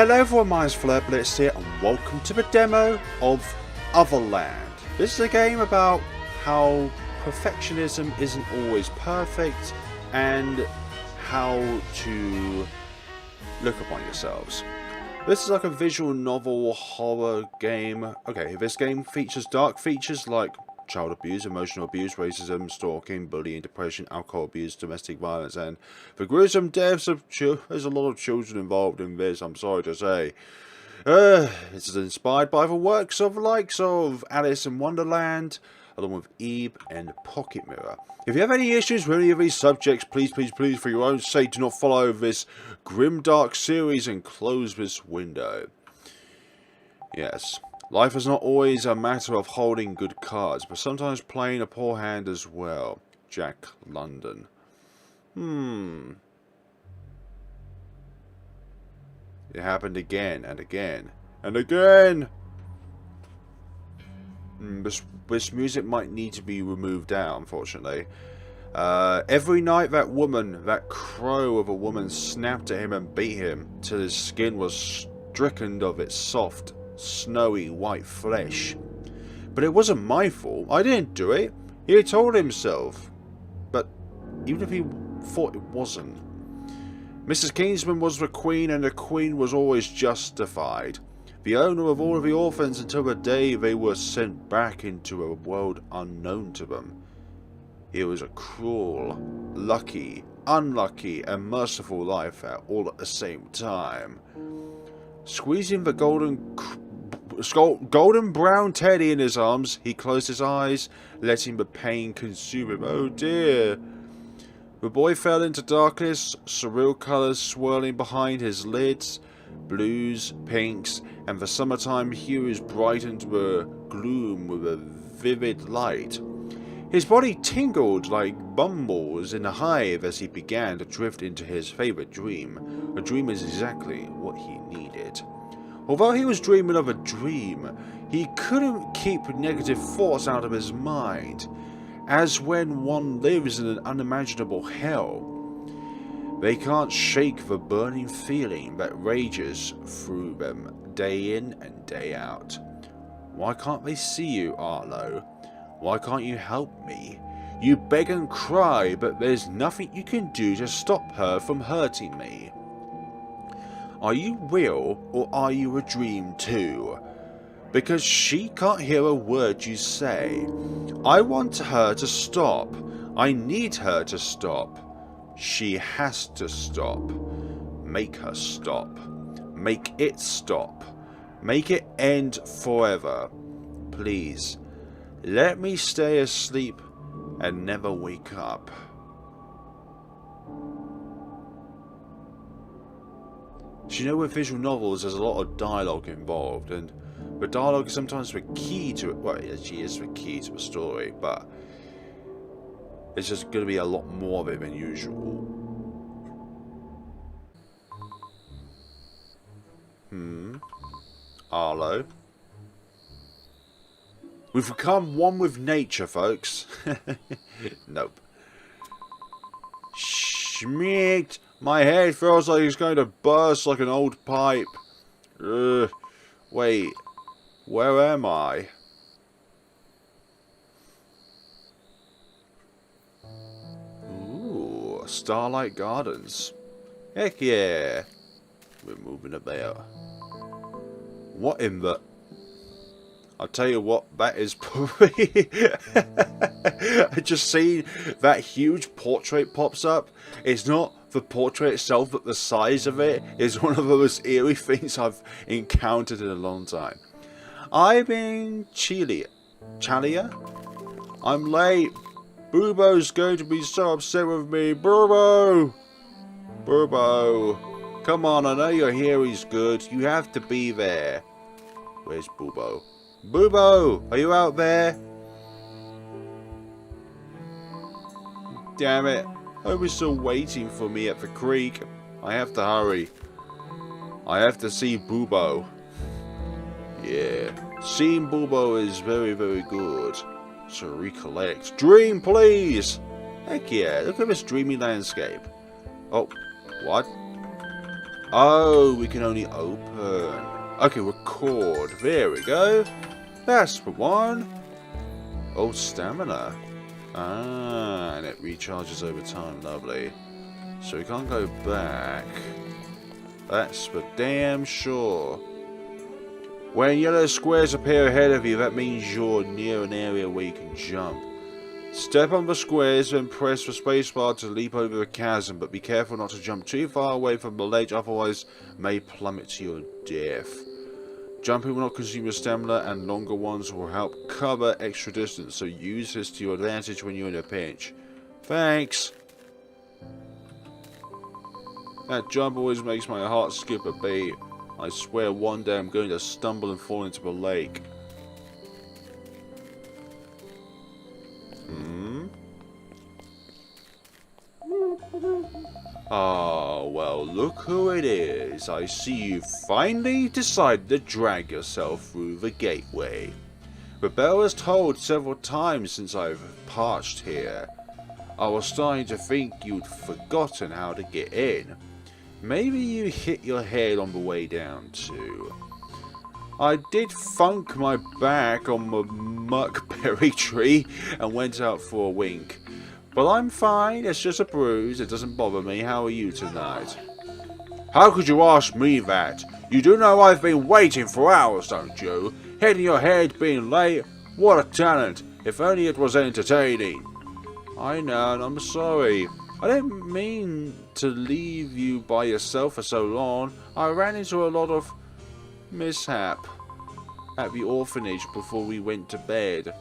Hello everyone, my name's FlareBlitzed here and welcome to the demo of Otherland. This is a game about how perfectionism isn't always perfect and how to look upon yourselves. This is like a visual novel horror game. Okay, this game features dark features like child abuse, emotional abuse, racism, stalking, bullying, depression, alcohol abuse, domestic violence, and the gruesome deaths of children. There's a lot of children involved in this, I'm sorry to say. This is inspired by the works of likes of Alice in Wonderland, along with Eve and Pocket Mirror. If you have any issues with any of these subjects, please, for your own sake, do not follow this grimdark series and close this window. Yes. Life is not always a matter of holding good cards, but sometimes playing a poor hand as well. Jack London. It happened again and again and again. This music might need to be removed out, unfortunately. Every night that crow of a woman snapped at him and beat him till his skin was stricken of its soft, snowy white flesh. But it wasn't my fault. I didn't do it. He had told himself. But even if he thought it wasn't. Mrs. Kingsman was the queen, and the queen was always justified. The owner of all of the orphans until the day they were sent back into a world unknown to them. It was a cruel, lucky, unlucky, and merciful life all at the same time. Squeezing the golden brown teddy in his arms, he closed his eyes, letting the pain consume him. Oh dear. The boy fell into darkness, surreal colours swirling behind his lids, blues, pinks, and the summertime hues brightened the gloom with a vivid light. His body tingled like bumbles in a hive as he began to drift into his favourite dream. A dream is exactly what he needed. Although he was dreaming of a dream, he couldn't keep negative thoughts out of his mind, as when one lives in an unimaginable hell. They can't shake the burning feeling that rages through them day in and day out. Why can't they see you, Arlo? Why can't you help me? You beg and cry, but there's nothing you can do to stop her from hurting me. Are you real, or are you a dream too? Because she can't hear a word you say. I want her to stop. I need her to stop. She has to stop. Make her stop. Make it stop. Make it end forever. Please, let me stay asleep and never wake up. So, you know, with visual novels, there's a lot of dialogue involved, and the dialogue is sometimes the key to it. Well, it actually is the key to a story, but it's just going to be a lot more of it than usual. Arlo. We've become one with nature, folks. Nope. Schmiegt. My head feels like it's going to burst like an old pipe. Wait. Where am I? Ooh, Starlight Gardens. Heck yeah. We're moving about. What in the... I'll tell you what, that is probably... I just seen that huge portrait pops up. It's not the portrait itself, but the size of it is one of the most eerie things I've encountered in a long time. I'm in Chalia. I'm late. Boobo's going to be so upset with me. Boobo! Boobo! Come on, I know you're here, he's good. You have to be there. Where's Boobo? Boobo! Are you out there? Damn it. I was still waiting for me at the creek. I have to hurry. I have to see Boobo. Yeah. Seeing Boobo is very, very good. So recollect. Dream, please! Heck yeah, look at this dreamy landscape. Oh, what? Oh, we can only open. Okay, record. There we go. That's the one. Oh, stamina. Ah, and it recharges over time. Lovely. So we can't go back. That's for damn sure. When yellow squares appear ahead of you, that means you're near an area where you can jump. Step on the squares, then press the spacebar to leap over the chasm, but be careful not to jump too far away from the ledge, otherwise may plummet to your death. Jumping will not consume your stamina, and longer ones will help cover extra distance, so use this to your advantage when you're in a pinch. Thanks! That jump always makes my heart skip a beat. I swear one day I'm going to stumble and fall into the lake. Ah, well, look who it is. I see you finally decided to drag yourself through the gateway. The bell has tolled several times since I've parched here. I was starting to think you'd forgotten how to get in. Maybe you hit your head on the way down too. I did thunk my back on the muckberry tree and went out for a wink. But I'm fine, it's just a bruise, it doesn't bother me. How are you tonight? How could you ask me that? You do know I've been waiting for hours, don't you? Hitting your head, being late, what a talent. If only it was entertaining. I know, and I'm sorry. I didn't mean to leave you by yourself for so long. I ran into a lot of mishap at the orphanage before we went to bed.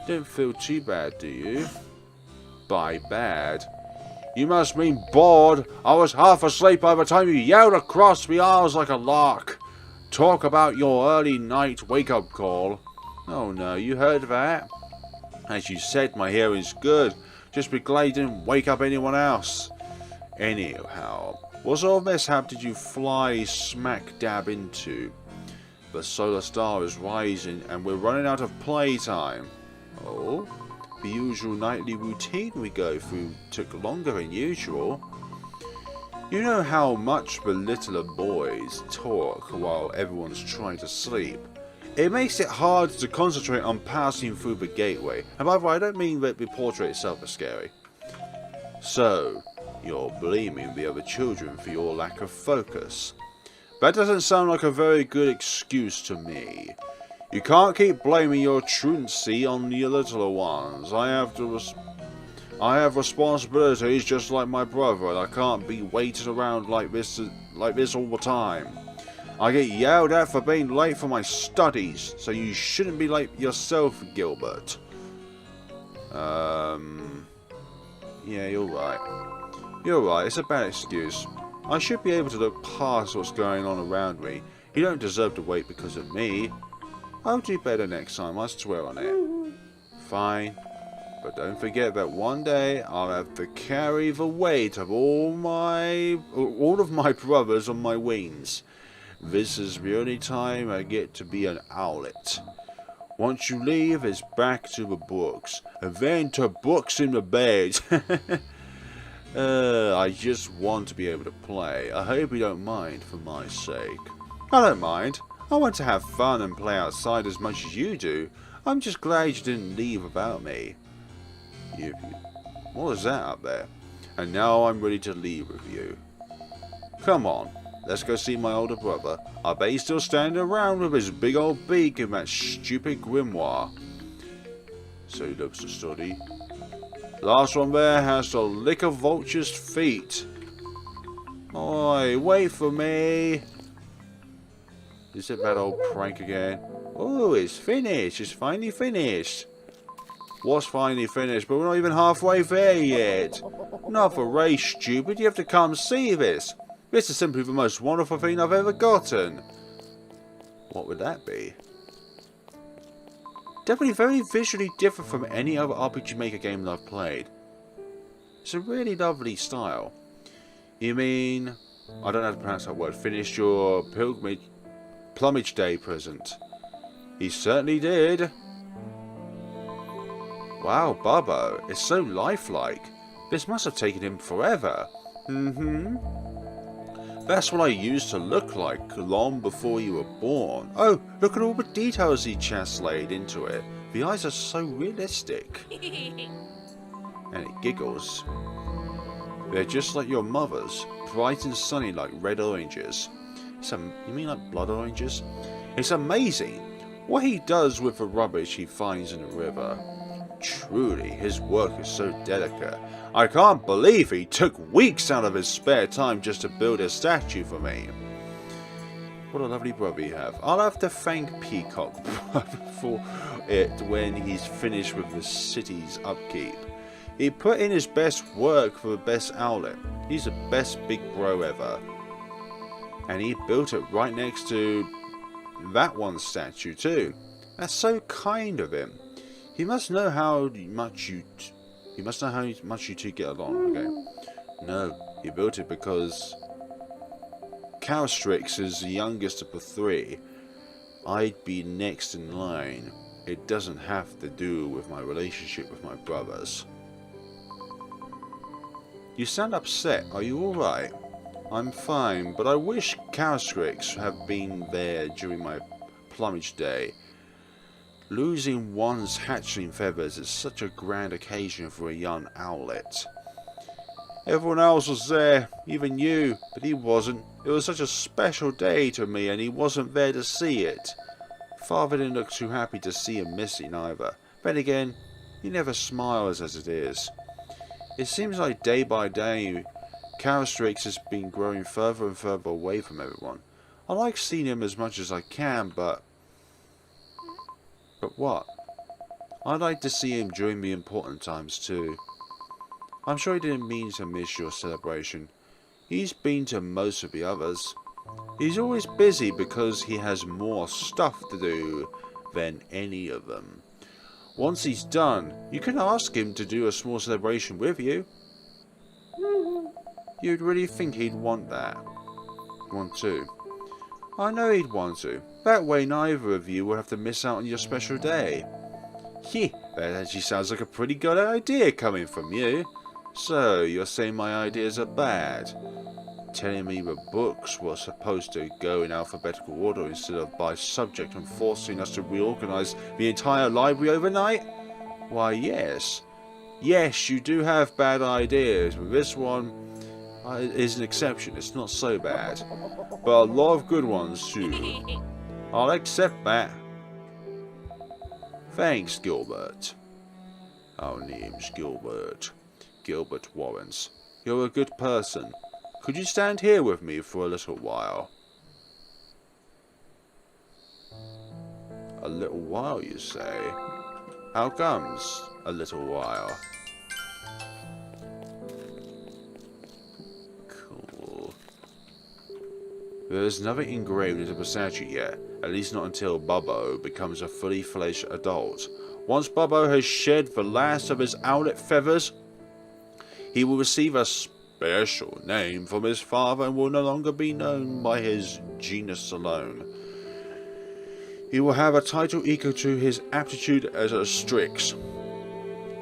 Don't feel too bad, do you? By bad, you must mean bored. I was half asleep by the time you yelled across the aisles like a lark. Talk about your early night wake-up call. Oh no, you heard that? As you said, my hearing's good. Just be glad you didn't wake up anyone else. Anyhow, what sort of mishap did you fly smack dab into? The solar star is rising and we're running out of playtime. Oh? The usual nightly routine we go through took longer than usual. You know how much the littler boys talk while everyone's trying to sleep. It makes it hard to concentrate on passing through the gateway. And by the way, I don't mean that the portrait itself is scary. So, you're blaming the other children for your lack of focus. That doesn't sound like a very good excuse to me. You can't keep blaming your truancy on the littler ones. I have responsibilities just like my brother, and I can't be waiting around like this all the time. I get yelled at for being late for my studies, so you shouldn't be late yourself, Gilbert. Yeah, you're right. You're right, it's a bad excuse. I should be able to look past what's going on around me. You don't deserve to wait because of me. I'll do better next time, I swear on it. Fine. But don't forget that one day I'll have to carry the weight of all of my brothers on my wings. This is the only time I get to be an owlet. Once you leave, it's back to the books. And then to books in the bed. I just want to be able to play. I hope you don't mind for my sake. I don't mind. I want to have fun and play outside as much as you do. I'm just glad you didn't leave without me. What is that up there? And now I'm ready to leave with you. Come on, let's go see my older brother. I bet he's still standing around with his big old beak and that stupid grimoire. So he loves to study. Last one there has to lick a vulture's feet. Oi, wait for me. Is it that old prank again? Oh, it's finished. It's finally finished. What's finally finished? But we're not even halfway there yet. Not for race, stupid. You have to come see this. This is simply the most wonderful thing I've ever gotten. What would that be? Definitely very visually different from any other RPG Maker game that I've played. It's a really lovely style. You mean... I don't know how to pronounce that word. Finished your Plumage Day present. He certainly did. Wow, Bubbo, it's so lifelike. This must have taken him forever. That's what I used to look like long before you were born. Oh, look at all the details he just laid into it. The eyes are so realistic. And it giggles. They're just like your mother's, bright and sunny like red oranges. You mean like blood oranges? It's amazing what he does with the rubbish he finds in the river. Truly, his work is so delicate. I can't believe he took weeks out of his spare time just to build a statue for me. What a lovely brother you have. I'll have to thank Peacock for it when he's finished with the city's upkeep. He put in his best work for the best outlet. He's the best big bro ever. And he built it right next to that one statue too. That's so kind of him. He must know how much you two get along. Okay. No, he built it because Cowstrix is the youngest of the three. I'd be next in line. It doesn't have to do with my relationship with my brothers. You sound upset. Are you alright? I'm fine, but I wish Cowstrix had been there during my plumage day. Losing one's hatchling feathers is such a grand occasion for a young owlet. Everyone else was there, even you, but he wasn't. It was such a special day to me and he wasn't there to see it. Father didn't look too happy to see him missing either. Then again, he never smiles as it is. It seems like day by day, Cowstrix has been growing further and further away from everyone. I like seeing him as much as I can, but what? I'd like to see him during the important times too. I'm sure he didn't mean to miss your celebration. He's been to most of the others. He's always busy because he has more stuff to do than any of them. Once he's done, you can ask him to do a small celebration with you. You'd really think he'd want to. I know he'd want to. That way neither of you will have to miss out on your special day. That actually sounds like a pretty good idea coming from you. So, you're saying my ideas are bad? Telling me the books were supposed to go in alphabetical order instead of by subject and forcing us to reorganize the entire library overnight? Why, yes. Yes, you do have bad ideas, but this one is an exception. It's not so bad. But a lot of good ones too. I'll accept that. Thanks, Gilbert. Our name's Gilbert. Gilbert Warrens. You're a good person. Could you stand here with me for a little while? A little while, you say? How comes a little while? Cool. There's nothing engraved into the statue yet, at least not until Bubbo becomes a fully fledged adult. Once Bubbo has shed the last of his owlet feathers, he will receive a special name from his father and will no longer be known by his genus alone. He will have a title equal to his aptitude as a Strix.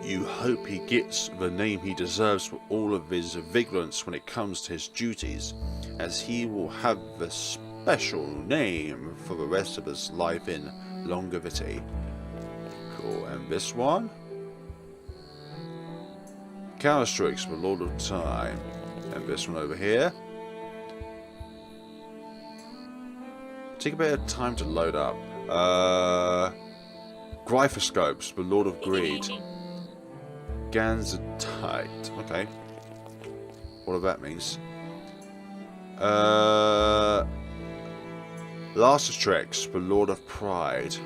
You hope he gets the name he deserves for all of his vigilance when it comes to his duties, as he will have the special name for the rest of his life in longevity. Cool, and this one? Cowstrix, the Lord of Time. And this one over here. Take a bit of time to load up. Gryphoscopes, the Lord of Greed. Ganzatite. Okay. Whatever that means. Lastertrex, the Lord of Pride.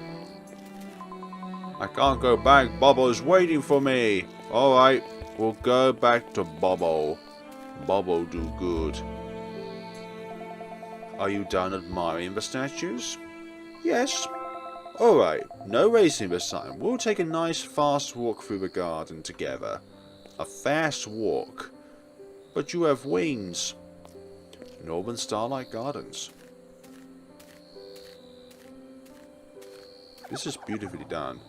I can't go back. Bobbo's waiting for me. Alright. We'll go back to Bobbo. Bobbo do good. Are you done admiring the statues? Yes. Alright, no racing this time. We'll take a nice fast walk through the garden together. A fast walk. But you have wings. Northern Starlight Gardens. This is beautifully done.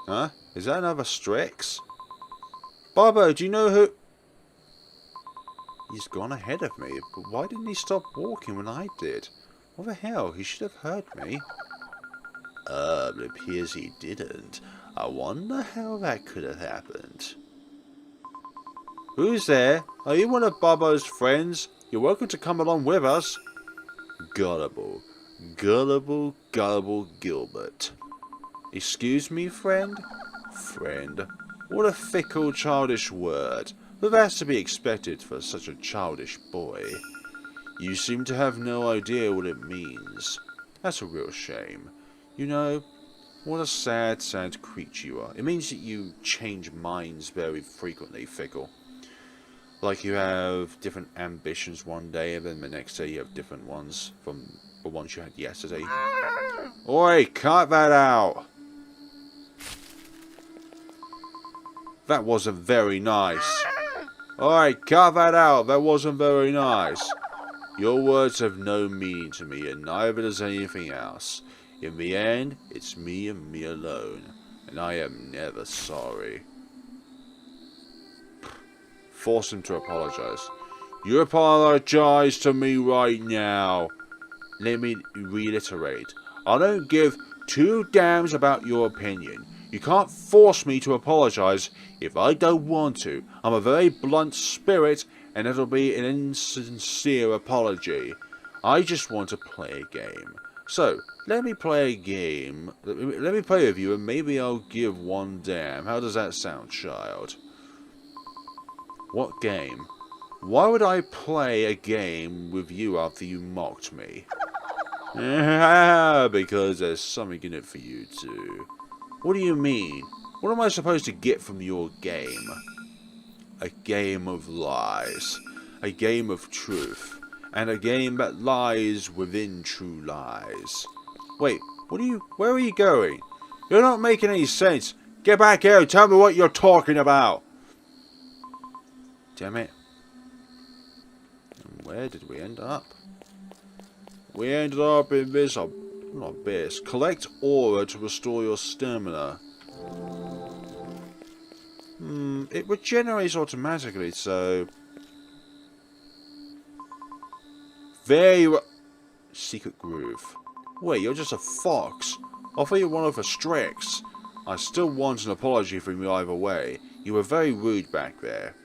Huh? Is that another Strix? Bobbo, do you know who... He's gone ahead of me, but why didn't he stop walking when I did? What the hell? He should have heard me. It appears he didn't. I wonder how that could have happened. Who's there? Are you one of Bobo's friends? You're welcome to come along with us. Gullible. Gullible, gullible Gilbert. Excuse me, friend? Friend. What a fickle, childish word. But that's to be expected for such a childish boy. You seem to have no idea what it means. That's a real shame. You know, what a sad, sad creature you are. It means that you change minds very frequently, Fickle. Like you have different ambitions one day, and then the next day you have different ones from the ones you had yesterday. Oi, cut that out! That wasn't very nice. Alright, cut that out. That wasn't very nice. Your words have no meaning to me, and neither does anything else. In the end, it's me and me alone, and I am never sorry. Force him to apologize. You apologize to me right now. Let me reiterate. I don't give two damns about your opinion. You can't force me to apologize if I don't want to. I'm a very blunt spirit, and it'll be an insincere apology. I just want to play a game. So, let me play a game. Let me play with you, and maybe I'll give one damn. How does that sound, child? What game? Why would I play a game with you after you mocked me? Because there's something in it for you too. What do you mean? What am I supposed to get from your game? A game of lies. A game of truth. And a game that lies within true lies. Wait, where are you going? You're not making any sense. Get back here and tell me what you're talking about. Damn it. And where did we end up? We ended up in this abyss. Collect aura to restore your stamina. It regenerates automatically, so... Secret groove. Wait, you're just a fox. I thought you were one of the Strix. I still want an apology from you either way. You were very rude back there.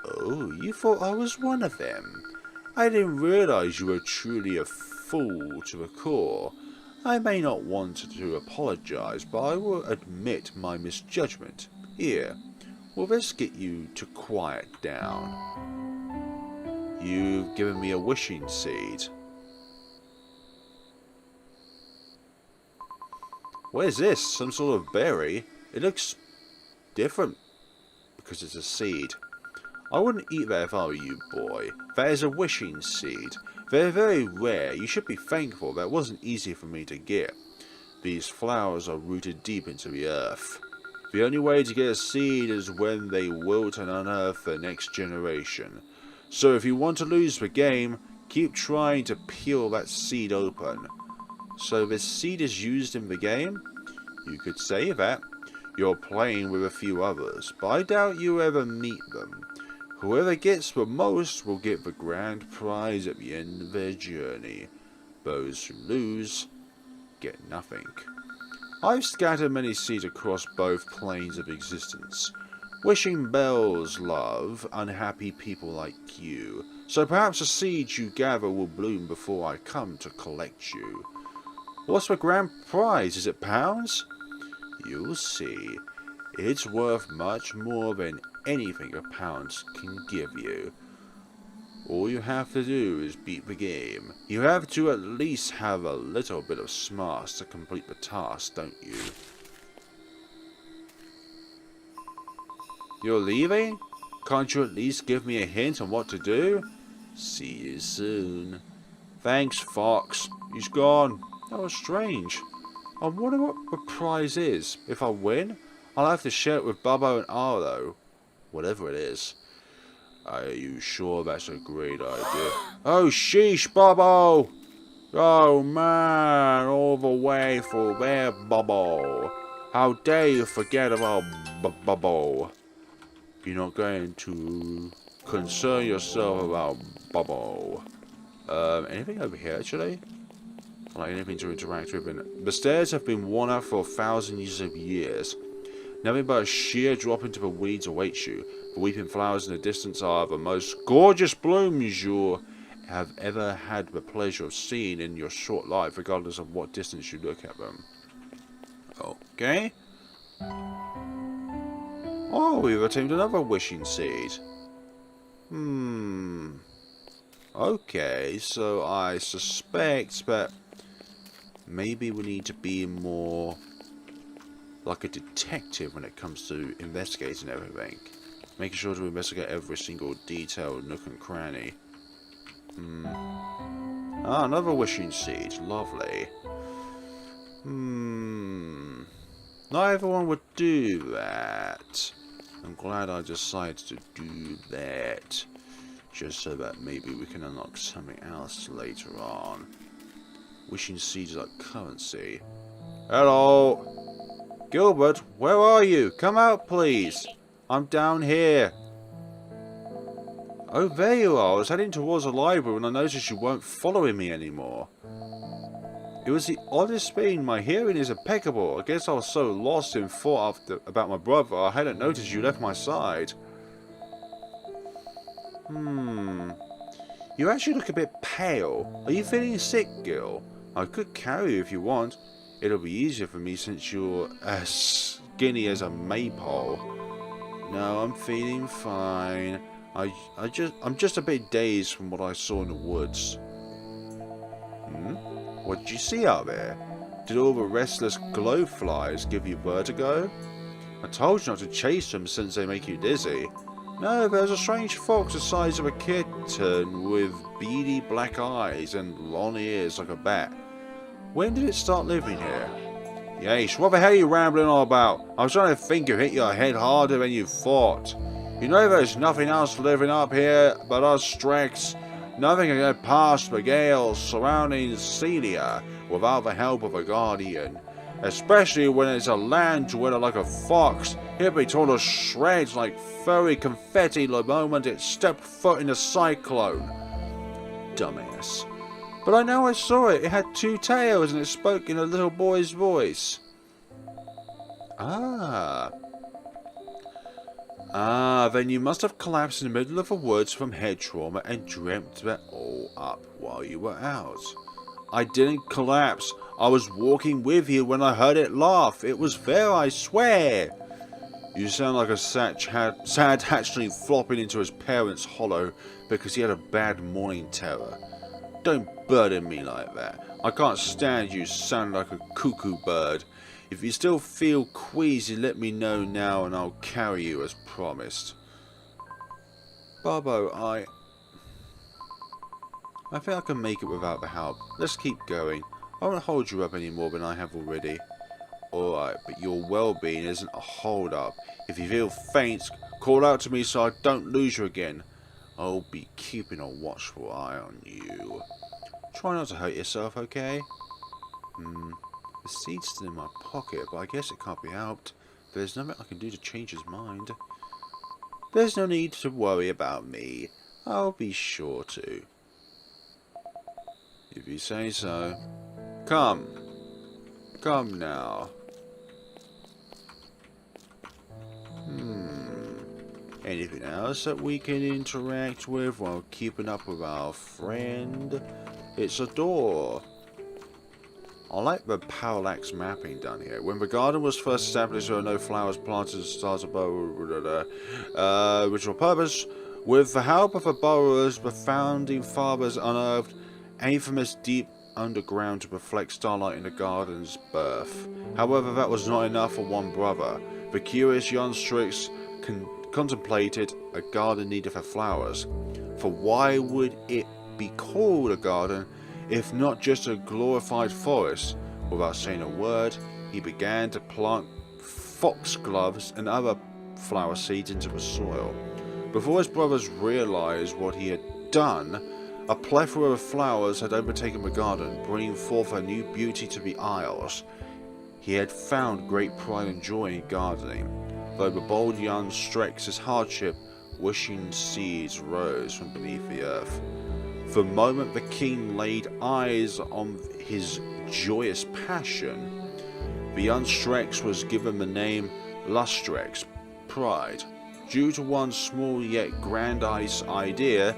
Oh, you thought I was one of them? I didn't realize you were truly a fool to the core. I may not want to apologize, but I will admit my misjudgment. Here, will this get you to quiet down? You've given me a wishing seed. What is this? Some sort of berry? It looks different because it's a seed. I wouldn't eat that if I were you, boy. That is a wishing seed. They're very rare. You should be thankful that wasn't easy for me to get. These flowers are rooted deep into the earth. The only way to get a seed is when they wilt and unearth the next generation. So if you want to lose the game, keep trying to peel that seed open. So this seed is used in the game? You could say that. You're playing with a few others, but I doubt you ever meet them. Whoever gets the most will get the grand prize at the end of their journey. Those who lose get nothing. I've scattered many seeds across both planes of existence. Wishing bells love unhappy people like you, so perhaps the seeds you gather will bloom before I come to collect you. What's the grand prize? Is it pounds? You'll see. It's worth much more than anything a pound can give you. All you have to do is beat the game. You have to at least have a little bit of smarts to complete the task, don't you? You're leaving? Can't you at least give me a hint on what to do? See you soon. Thanks, Fox. He's gone. That was strange. I wonder what the prize is. If I win, I'll have to share it with Bobo and Arlo. Whatever it is. Are you sure that's a great idea? Oh, sheesh, Bobo! Oh, man, all the way for there, Bobo. How dare you forget about Bobo. You're not going to concern yourself about Bubble. Anything over here, actually? Like anything to interact with? And the stairs have been worn out for thousands of years. Nothing but a sheer drop into the weeds awaits you. The weeping flowers in the distance are the most gorgeous blooms you have ever had the pleasure of seeing in your short life, regardless of what distance you look at them. Okay. Oh, we've attained another wishing seed. Okay, so I suspect that maybe we need to be more like a detective when it comes to investigating everything. Making sure to investigate every single detail, nook and cranny. Ah, another wishing seed. Lovely. Not everyone would do that. I'm glad I decided to do that. Just so that maybe we can unlock something else later on. Wishing seeds like currency. Hello! Gilbert, where are you? Come out, please. I'm down here. Oh, there you are. I was heading towards the library when I noticed you weren't following me anymore. It was the oddest thing. My hearing is impeccable. I guess I was so lost in thought about my brother, I hadn't noticed you left my side. You actually look a bit pale. Are you feeling sick, Gil? I could carry you if you want. It'll be easier for me since you're as skinny as a maypole. No, I'm feeling fine. I'm just a bit dazed from what I saw in the woods. What did you see out there? Did all the restless glowflies give you vertigo? I told you not to chase them since they make you dizzy. No, there's a strange fox the size of a kitten with beady black eyes and long ears like a bat. When did it start living here? Yeesh, what the hell are you rambling on about? I was trying to think you hit your head harder than you thought. You know there's nothing else living up here but us Streks. Nothing can get past the gales surrounding Celia without the help of a guardian. Especially when it's a land dweller like a fox. He'll be torn to shreds like furry confetti the moment it stepped foot in a cyclone. Dumbass. But I know I saw it. It had two tails and it spoke in a little boy's voice. Then you must have collapsed in the middle of the woods from head trauma and dreamt that all up while you were out. I didn't collapse. I was walking with you when I heard it laugh. It was there, I swear. You sound like a sad hatchling flopping into his parents' hollow because he had a bad morning terror. Don't burden me like that. I can't stand you sounding like a cuckoo bird. If you still feel queasy, let me know now and I'll carry you as promised. Bobo, I think I can make it without the help. Let's keep going. I won't hold you up any more than I have already. Alright, but your well-being isn't a hold-up. If you feel faint, call out to me so I don't lose you again. I'll be keeping a watchful eye on you. Try not to hurt yourself, okay? The seed's still in my pocket, but I guess it can't be helped. There's nothing I can do to change his mind. There's no need to worry about me. I'll be sure to. If you say so. Come. Come now. Anything else that we can interact with while keeping up with our friend? It's a door. I like the parallax mapping done here. When the garden was first established, there were no flowers planted as stars above. Ritual purpose. With the help of the borrowers, the founding fathers unearthed infamous deep underground to reflect starlight in the garden's birth. However, that was not enough for one brother. The curious young Strix contemplated a garden needed for flowers. For why would it be called a garden if not just a glorified forest? Without saying a word, he began to plant foxgloves and other flower seeds into the soil. Before his brothers realized what he had done, a plethora of flowers had overtaken the garden, bringing forth a new beauty to the Isles. He had found great pride and joy in gardening, though the bold young Strex's hardship wishing seeds rose from beneath the earth. For a moment the king laid eyes on his joyous passion. The young Strex was given the name Lustrex, pride. Due to one small yet grandiose idea,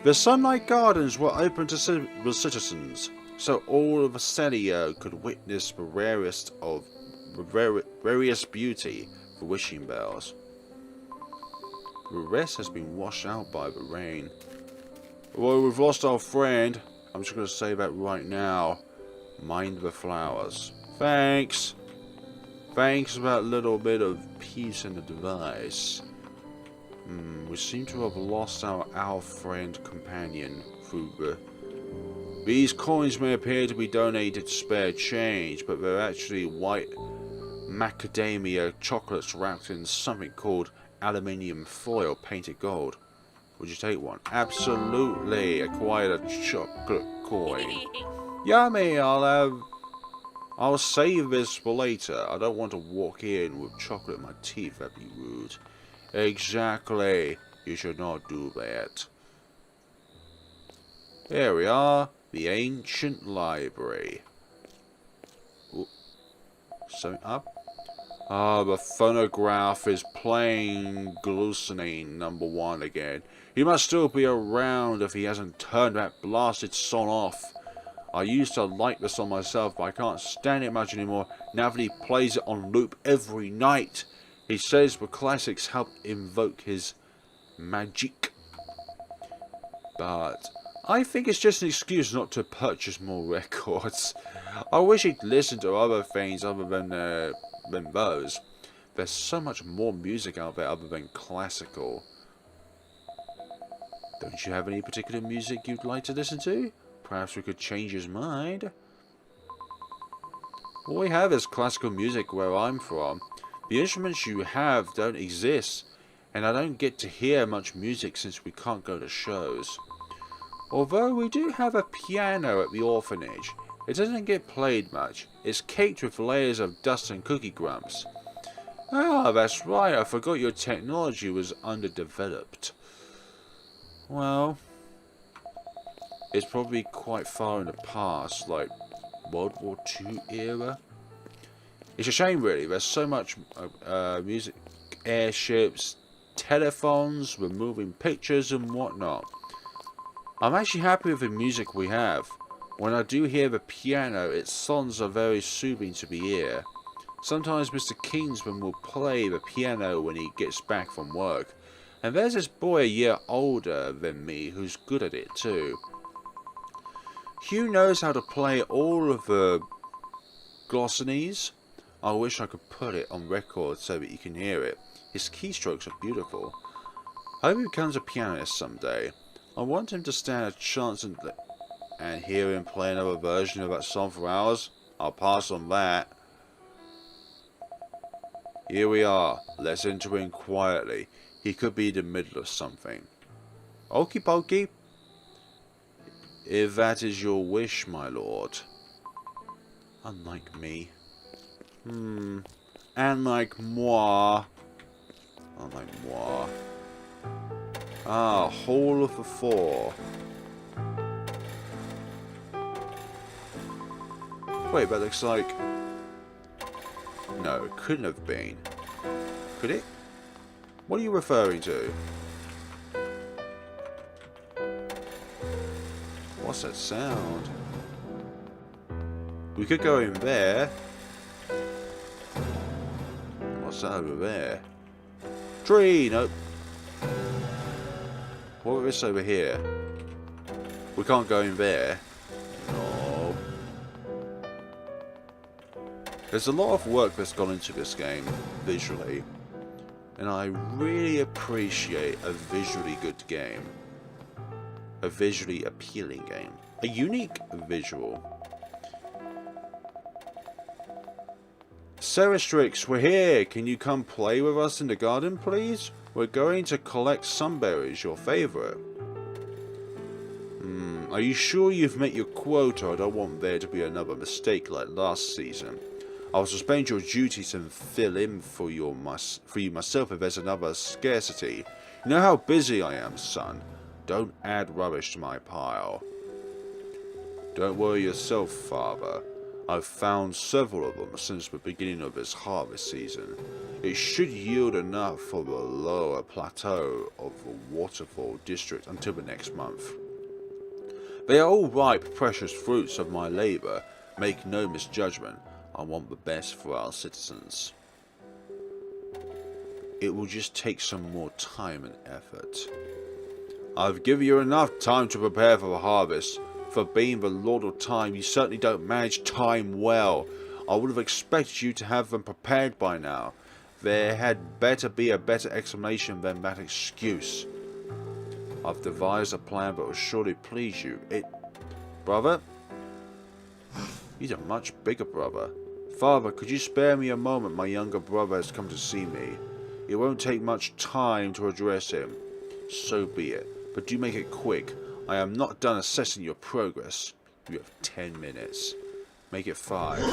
the Sunlight Gardens were open to the citizens, so all of Celia could witness the rarest beauty, the wishing bells. The rest has been washed out by the rain. Well, we've lost our friend. I'm just going to say that right now. Mind the flowers. Thanks. Thanks for that little bit of peace in the device. We seem to have lost our friend companion through the... These coins may appear to be donated spare change, but they're actually white macadamia chocolates wrapped in something called aluminium foil painted gold. Would you take one? Absolutely. Acquired a chocolate coin. Yummy. I'll save this for later. I don't want to walk in with chocolate in my teeth. That'd be rude. Exactly. You should not do that. Here we are. The ancient library. Ooh. Something up? Ah, the phonograph is playing Glucinine #1 again. He must still be around if he hasn't turned that blasted song off. I used to like the song myself, but I can't stand it much anymore now that he plays it on loop every night. He says the classics help invoke his magic. But I think it's just an excuse not to purchase more records. I wish he'd listen to other things other than those. There's so much more music out there other than classical. Don't you have any particular music you'd like to listen to? Perhaps we could change his mind. All we have is classical music where I'm from. The instruments you have don't exist, and I don't get to hear much music since we can't go to shows. Although we do have a piano at the orphanage, it doesn't get played much. It's caked with layers of dust and cookie crumbs. Ah, that's right, I forgot your technology was underdeveloped. Well, it's probably quite far in the past, like World War II era. It's a shame really, there's so much music, airships, telephones, we're moving pictures and whatnot. I'm actually happy with the music we have. When I do hear the piano, its songs are very soothing to the ear. Sometimes Mr. Kingsman will play the piano when he gets back from work. And there's this boy a year older than me who's good at it too. Hugh knows how to play all of the glossonies. I wish I could put it on record so that you can hear it. His keystrokes are beautiful. I hope he becomes a pianist someday. I want him to stand a chance and hear him play another version of that song for hours. I'll pass on that. Here we are. Let's enter in quietly. He could be in the middle of something. Okie pokey. If that is your wish, my lord. Unlike me. Unlike moi. Unlike moi. Ah, Hall of the Four. Wait, that looks like... No, it couldn't have been. Could it? What are you referring to? What's that sound? We could go in there. What's that over there? Tree! Nope. What is this over here? We can't go in there. No. There's a lot of work that's gone into this game, visually. And I really appreciate a visually good game. A visually appealing game. A unique visual. Serastrix, we're here. Can you come play with us in the garden, please? We're going to collect sunberries, your favourite. Are you sure you've met your quota? I don't want there to be another mistake like last season. I'll suspend your duties and fill in for you myself if there's another scarcity. You know how busy I am, son. Don't add rubbish to my pile. Don't worry yourself, father. I've found several of them since the beginning of this harvest season. It should yield enough for the lower plateau of the Waterfall district until the next month. They are all ripe, precious fruits of my labour. Make no misjudgment. I want the best for our citizens. It will just take some more time and effort. I've given you enough time to prepare for the harvest. For being the Lord of Time, you certainly don't manage time well. I would have expected you to have them prepared by now. There had better be a better explanation than that excuse. I've devised a plan that will surely please you. Brother? He's a much bigger brother. Father, could you spare me a moment? My younger brother has come to see me. It won't take much time to address him. So be it. But do make it quick. I am not done assessing your progress. You have 10 minutes. Make it 5.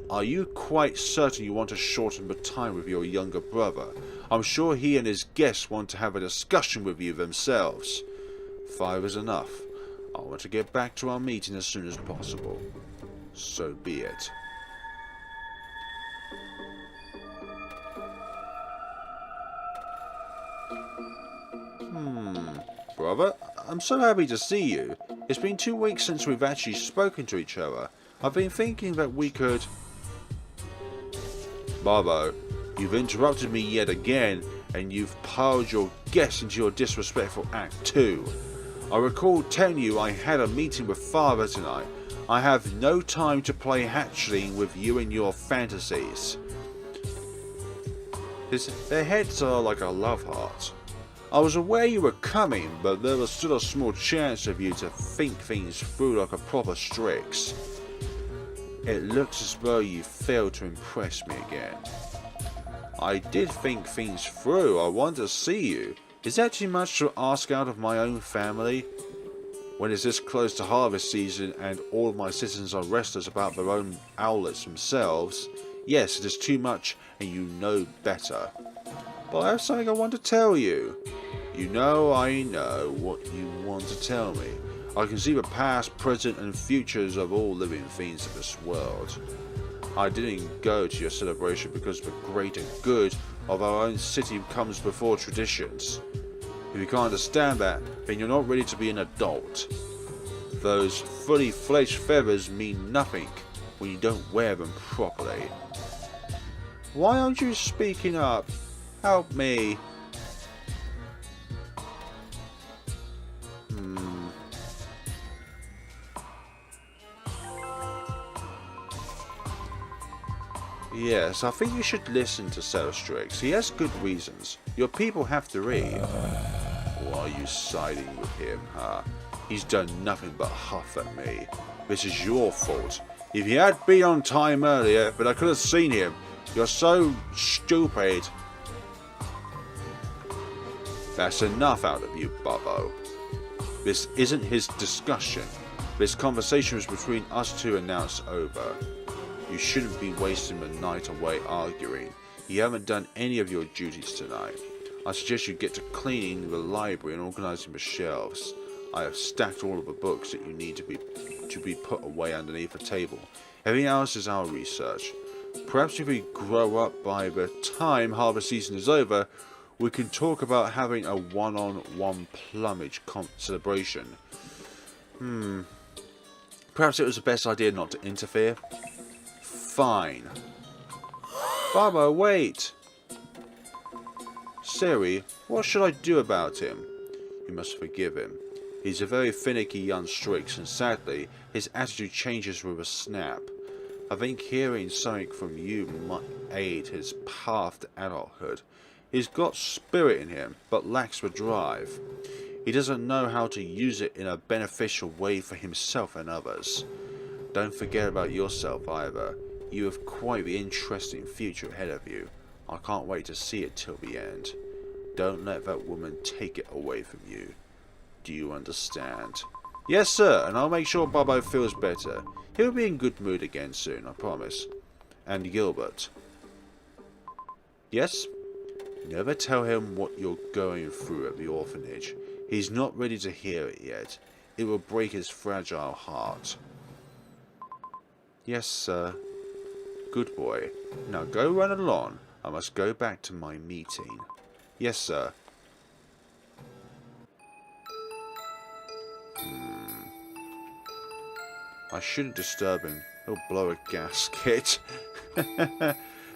Are you quite certain you want to shorten the time with your younger brother? I'm sure he and his guests want to have a discussion with you themselves. 5 is enough. I want to get back to our meeting as soon as possible. So be it. Brother, I'm so happy to see you. It's been 2 weeks since we've actually spoken to each other. I've been thinking that we could... Bobo, you've interrupted me yet again, and you've piled your guests into your disrespectful act too. I recall telling you I had a meeting with Father tonight. I have no time to play hatchling with you and your fantasies. Their heads are like a love heart. I was aware you were coming, but there was still a small chance of you to think things through like a proper Strix. It looks as though you failed to impress me again. I did think things through. I wanted to see you. Is that too much to ask out of my own family? When it's this close to harvest season and all of my citizens are restless about their own owlets themselves, yes, it is too much and you know better. But I have something I want to tell you. You know I know what you want to tell me. I can see the past, present and futures of all living things of this world. I didn't go to your celebration because the greater good of our own city comes before traditions. If you can't understand that, then you're not ready to be an adult. Those fully fledged feathers mean nothing when you don't wear them properly. Why aren't you speaking up? Help me. Yes, I think you should listen to Strix. He has good reasons. Your people have to read. Why are you siding with him, huh? He's done nothing but huff at me. This is your fault. If he had been on time earlier, but I could have seen him. You're so stupid. That's enough out of you, Bobo. This isn't his discussion. This conversation was between us two and now it's over. You shouldn't be wasting the night away arguing. You haven't done any of your duties tonight. I suggest you get to cleaning the library and organising the shelves. I have stacked all of the books that you need to be put away underneath the table. Everything else is our research. Perhaps if we grow up by the time harvest season is over, we can talk about having a one-on-one plumage celebration. Perhaps it was the best idea not to interfere. Fine. Baba, wait! Siri, what should I do about him? You must forgive him. He's a very finicky young Strix, and sadly, his attitude changes with a snap. I think hearing something from you might aid his path to adulthood. He's got spirit in him, but lacks the drive. He doesn't know how to use it in a beneficial way for himself and others. Don't forget about yourself either. You have quite the interesting future ahead of you. I can't wait to see it till the end. Don't let that woman take it away from you. Do you understand? Yes, sir, and I'll make sure Bobo feels better. He'll be in good mood again soon, I promise. And Gilbert. Yes? Never tell him what you're going through at the orphanage. He's not ready to hear it yet. It will break his fragile heart. Yes, sir. Good boy. Now go run along. I must go back to my meeting. Yes, sir. I shouldn't disturb him. He'll blow a gasket.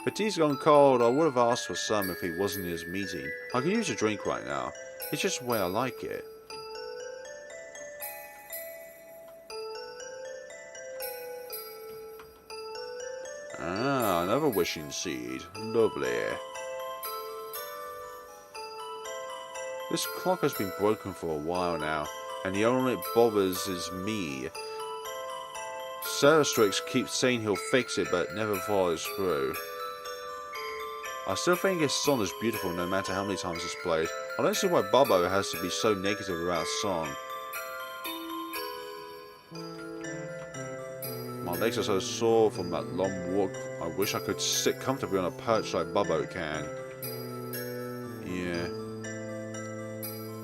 But tea's gone cold. I would have asked for some if he wasn't in his meeting. I could use a drink right now. It's just the way I like it. Ah, another wishing seed. Lovely. This clock has been broken for a while now, and the only one it bothers is me. Serastrix keeps saying he'll fix it, but never follows through. I still think his song is beautiful no matter how many times it's played. I don't see why Bobo has to be so negative about song. My legs are so sore from that long walk. I wish I could sit comfortably on a perch like Bobo can. Yeah.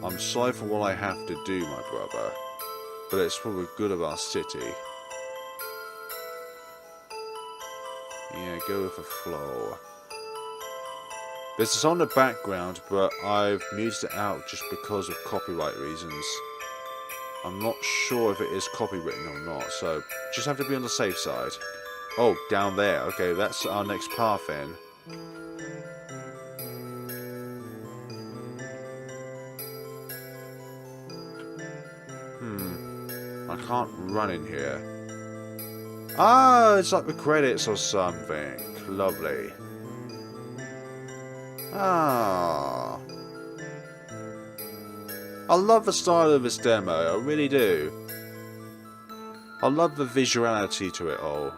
I'm sorry for what I have to do, my brother. But it's for the good of our city. Yeah, go with the flow. There's a song in the background, but I've muted it out just because of copyright reasons. I'm not sure if it is copywritten or not, so just have to be on the safe side. Oh, down there. Okay, that's our next path then. I can't run in here. Ah, it's like the credits or something. Lovely. Ah. I love the style of this demo, I really do. I love the visuality to it all.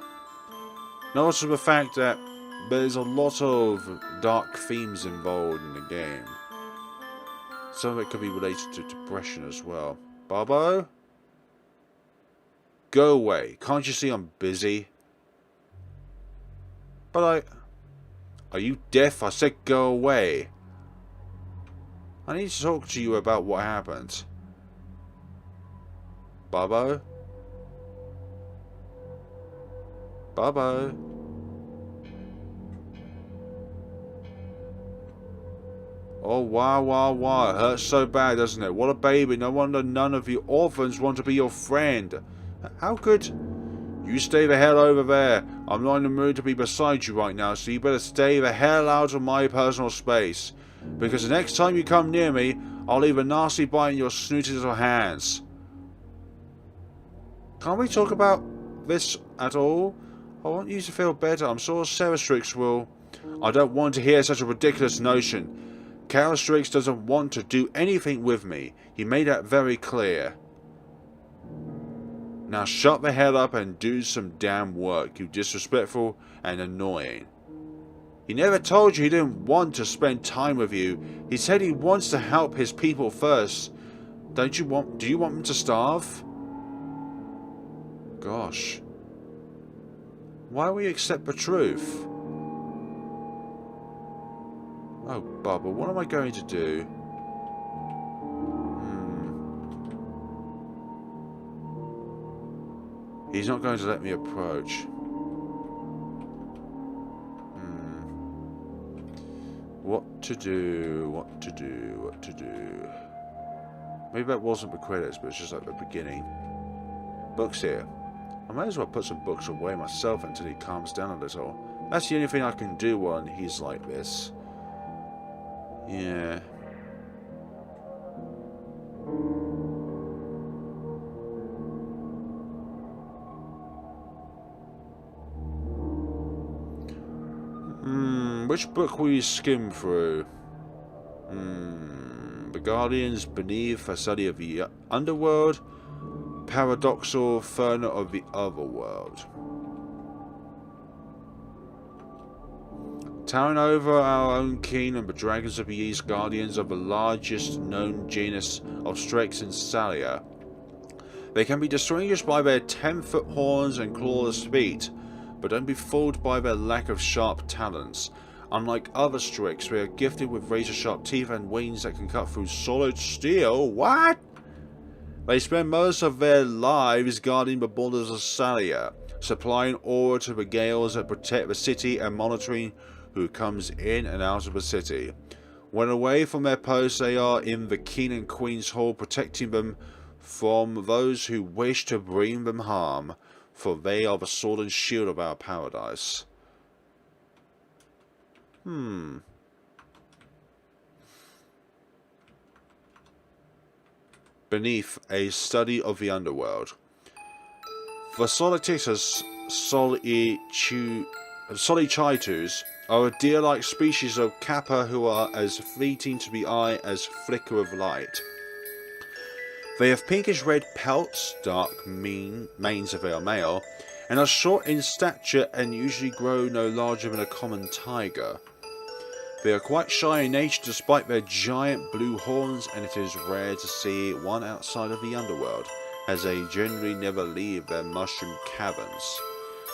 And also the fact that there's a lot of dark themes involved in the game. Some of it could be related to depression as well. Bobo? Go away. Can't you see I'm busy? But Are you deaf? I said go away. I need to talk to you about what happened. Bobo? Bobo? Oh, wow. It hurts so bad, doesn't it? What a baby. No wonder none of you orphans want to be your friend. How could... You stay the hell over there. I'm not in the mood to be beside you right now, so you better stay the hell out of my personal space. Because the next time you come near me, I'll leave a nasty bite in your snooty little hands. Can't we talk about this at all? I want you to feel better. I'm sure Serastrix will. I don't want to hear such a ridiculous notion. Serastrix doesn't want to do anything with me. He made that very clear. Now shut the hell up and do some damn work, you disrespectful and annoying. He never told you he didn't want to spend time with you. He said he wants to help his people first. Do you want them to starve? Gosh. Why will you accept the truth? Oh, Bubba, what am I going to do? He's not going to let me approach. What to do? Maybe that wasn't the credits, but it's just like the beginning. Books here. I might as well put some books away myself until he calms down a little. That's the only thing I can do when he's like this. Yeah. Which book will you skim through? The Guardians Beneath, a study of the underworld, Paradoxal Furnace of the Otherworld. Towering over our own king and the dragons of the East, guardians of the largest known genus of Strex and Salia. They can be distinguished by their 10-foot horns and clawless feet, but don't be fooled by their lack of sharp talons. Unlike other strix, they are gifted with razor-sharp teeth and wings that can cut through solid steel. What? They spend most of their lives guarding the borders of Salia, supplying aura to the gales that protect the city and monitoring who comes in and out of the city. When away from their posts, they are in the King and Queen's Hall, protecting them from those who wish to bring them harm, for they are the sword and shield of our paradise. Beneath, a study of the underworld. The Soliticus solichitus are a deer-like species of kappa who are as fleeting to the eye as flicker of light. They have pinkish-red pelts, dark manes if they are male, and are short in stature and usually grow no larger than a common tiger. They are quite shy in nature despite their giant blue horns, and it is rare to see one outside of the underworld, as they generally never leave their mushroom caverns.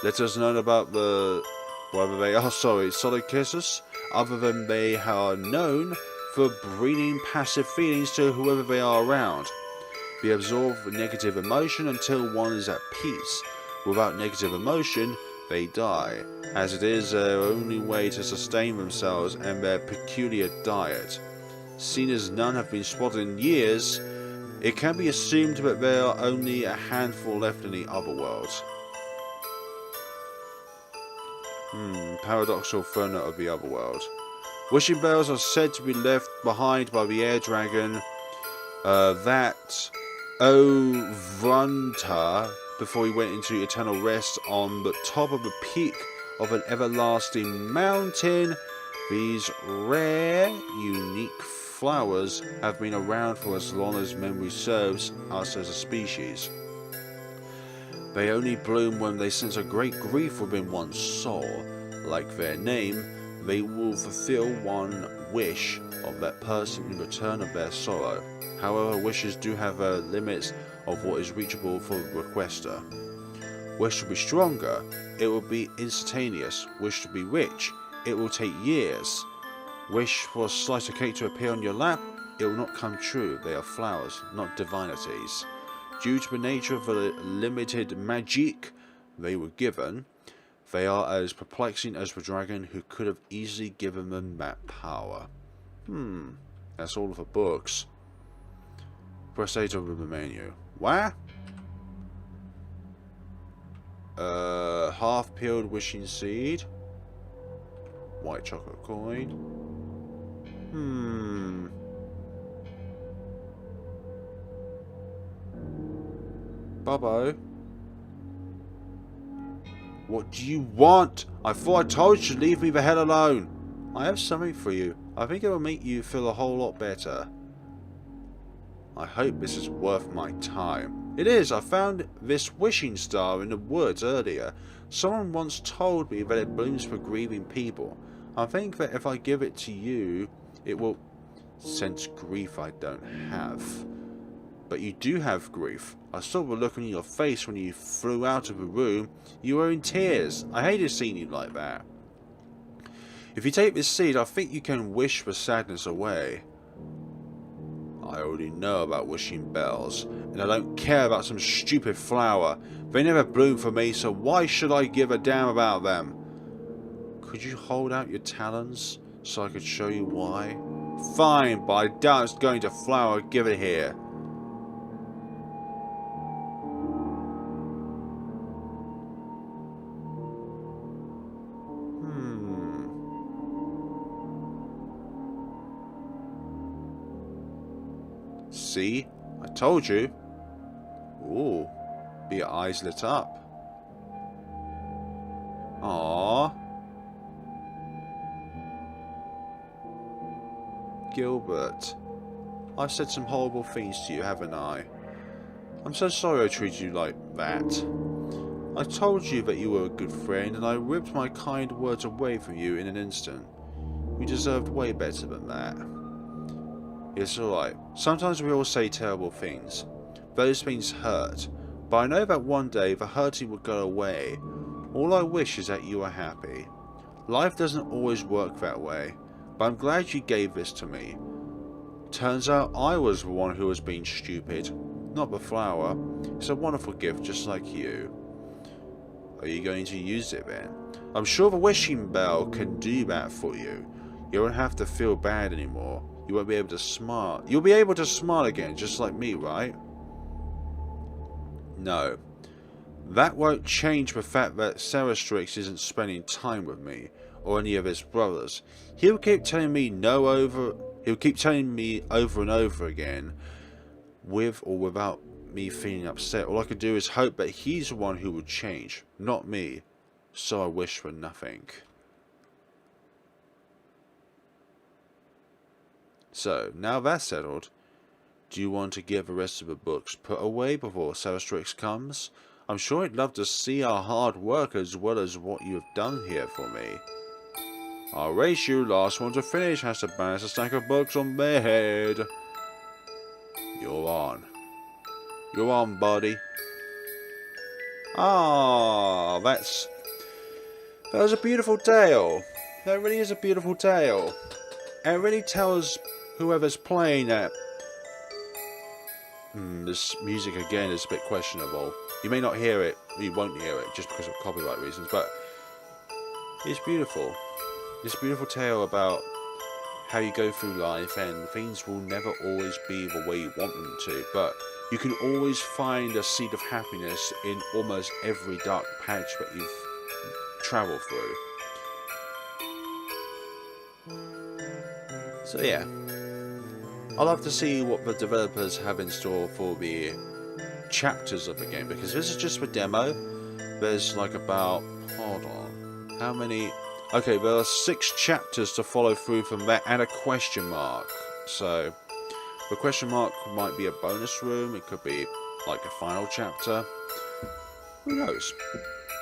Let us know about whether they are Soliticus, other than they are known for breeding passive feelings to whoever they are around. They absorb negative emotion until one is at peace. Without negative emotion, they die, as it is their only way to sustain themselves and their peculiar diet. Seeing as none have been spotted in years, it can be assumed that there are only a handful left in the other worlds. Paradoxal fauna of the other world. Wishing bells are said to be left behind by the air dragon that Vrunta before he went into eternal rest on the top of the peak of an everlasting mountain. These rare, unique flowers have been around for as long as memory serves us as a species. They only bloom when they sense a great grief within one's soul. Like their name, they will fulfill one wish of that person in return of their sorrow. However, wishes do have limits of what is reachable for the requester. Wish to be stronger, it will be instantaneous. Wish to be rich, it will take years. Wish for a slice of cake to appear on your lap, it will not come true. They are flowers, not divinities. Due to the nature of the limited magic they were given, they are as perplexing as the dragon who could have easily given them that power. That's all of the books. Press A to open the menu. What? Half-peeled wishing seed. White chocolate coin. Bubbo. What do you want? I thought I told you to leave me the hell alone. I have something for you. I think it will make you feel a whole lot better. I hope this is worth my time. It is. I found this wishing star in the woods earlier. Someone once told me that it blooms for grieving people. I think that if I give it to you, it will sense grief I don't have. But you do have grief. I saw the look on your face when you flew out of the room. You were in tears. I hated seeing you like that. If you take this seed, I think you can wish the sadness away. I already know about wishing bells, and I don't care about some stupid flower. They never bloom for me, so why should I give a damn about them? Could you hold out your talons so I could show you why? Fine, but I doubt it's going to flower. Give it here. See? I told you. Ooh. Be your eyes lit up. Aww. Gilbert. I've said some horrible things to you, haven't I? I'm so sorry I treated you like that. I told you that you were a good friend, and I ripped my kind words away from you in an instant. You deserved way better than that. It's alright. Sometimes we all say terrible things. Those things hurt. But I know that one day the hurting will go away. All I wish is that you are happy. Life doesn't always work that way, but I'm glad you gave this to me. Turns out I was the one who was being stupid, not the flower. It's a wonderful gift just like you. Are you going to use it then? I'm sure the wishing bell can do that for you. You won't have to feel bad anymore. You won't be able to smile. You'll be able to smile again, just like me, right? No. That won't change the fact that Sarastrix isn't spending time with me, or any of his brothers. He'll keep telling me He'll keep telling me over and over again, with or without me feeling upset. All I can do is hope that he's the one who will change, not me. So I wish for nothing. So, now that's settled, do you want to get the rest of the books put away before Sarastrix comes? I'm sure he'd love to see our hard work as well as what you have done here for me. I'll race you, last one to finish has to balance a stack of books on their head. You're on. You're on, buddy. Ah, that was a beautiful tale. That really is a beautiful tale. And it really tells whoever's playing that this music again is a bit questionable. You may not hear it, you won't hear it just because of copyright reasons, but it's beautiful. It's a beautiful tale about how you go through life and things will never always be the way you want them to, but you can always find a seed of happiness in almost every dark patch that you've travelled through. So yeah, I'd love to see what the developers have in store for the chapters of the game, because this is just the demo. There's like about, hold on, how many? Okay, there are 6 chapters to follow through from that, and a question mark. So the question mark might be a bonus room, it could be like a final chapter, who knows.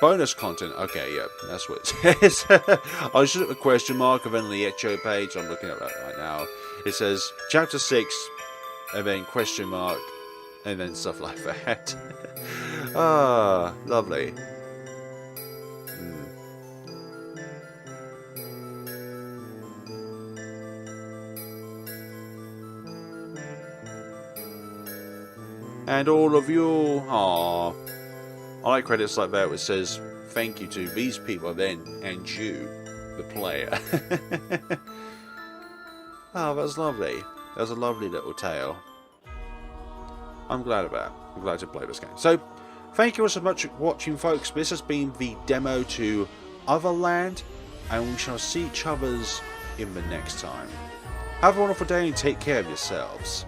Bonus content, okay, yeah, that's what it says. I was just at the question mark and then the Echo page, I'm looking at that right now. It says chapter 6, and then question mark, and then stuff like that. Ah, lovely. And all of you, ah, I like credits like that which says thank you to these people then, and you, the player. Oh, that was lovely. That was a lovely little tale. I'm glad of that. I'm glad to play this game. So, thank you all so much for watching, folks. This has been the demo to Otherland, and we shall see each other's in the next time. Have a wonderful day and take care of yourselves.